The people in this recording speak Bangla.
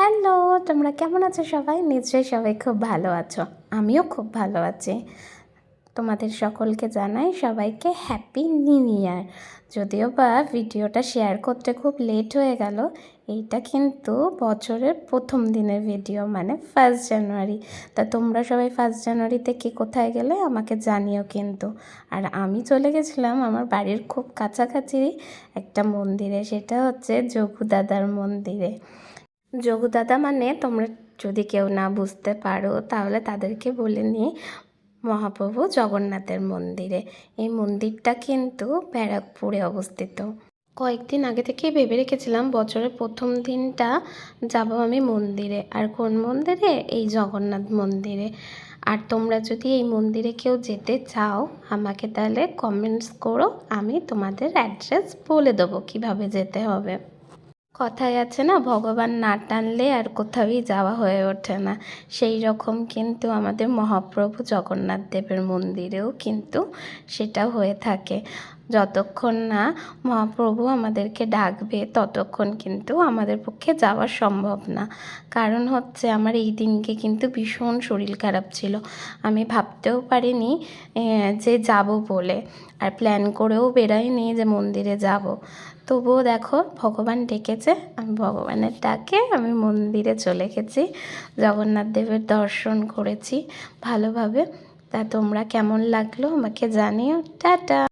হ্যালো, তোমরা কেমন আছো সবাই? নিশ্চয়ই সবাই খুব ভালো আছো। আমিও খুব ভালো আছি। তোমাদের সকলকে জানাই সবাইকে হ্যাপি নিউ ইয়ার। যদিও বা ভিডিওটা শেয়ার করতে খুব লেট হয়ে গেল, এইটা কিন্তু বছরের প্রথম দিনের ভিডিও, মানে 1 জানুয়ারি। তা তোমরা সবাই 1 জানুয়ারিতে কি কোথায় গেলে আমাকে জানিও কিন্তু। আর আমি চলে গেছিলাম আমার বাড়ির খুব কাছাকাছি একটা মন্দিরে, সেটা হচ্ছে যোগু দাদার মন্দিরে। যোগু দাদা মানে তোমরা যদি কেউ না বুঝতে পারো তাহলে তাদেরকে বলে নিই, মহাপ্রভু জগন্নাথের মন্দিরে। এই মন্দিরটা কিন্তু ব্যারাকপুরে অবস্থিত। কয়েকদিন আগে থেকেই ভেবে রেখেছিলাম বছরের প্রথম দিনটা যাব আমি মন্দিরে। আর কোন মন্দিরে? এই জগন্নাথ মন্দিরে। আর তোমরা যদি এই মন্দিরে কেউ যেতে চাও আমাকে তাহলে কমেন্টস করো, আমি তোমাদের অ্যাড্রেস বলে দেবো কীভাবে যেতে হবে। কথায় আছে না, ভগবান না টানলে আর কোথাওই যাওয়া হয়ে ওঠে না। সেই রকম কিন্তু আমাদের মহাপ্রভু জগন্নাথ দেবের মন্দিরেও কিন্তু সেটা হয়ে থাকে। যতক্ষণ না মহাপ্রভু আমাদেরকে ডাকবে ততক্ষণ কিন্তু আমাদের পক্ষে যাওয়া সম্ভব না। কারণ হচ্ছে আমার এই দিনকে কিন্তু ভীষণ শরীর খারাপ ছিল। আমি ভাবতেও পারিনি যে যাব বলে, আর প্ল্যান করেও বেরোইনি যে মন্দিরে যাব। তবুও দেখো ভগবান ডেকেছে, আমি ভগবানের ডাকে আমি মন্দিরে চলে গেছি, জগন্নাথ দেবের দর্শন করেছি ভালোভাবে। তা তোমরা কেমন লাগলো আমাকে জানিও। টাটা।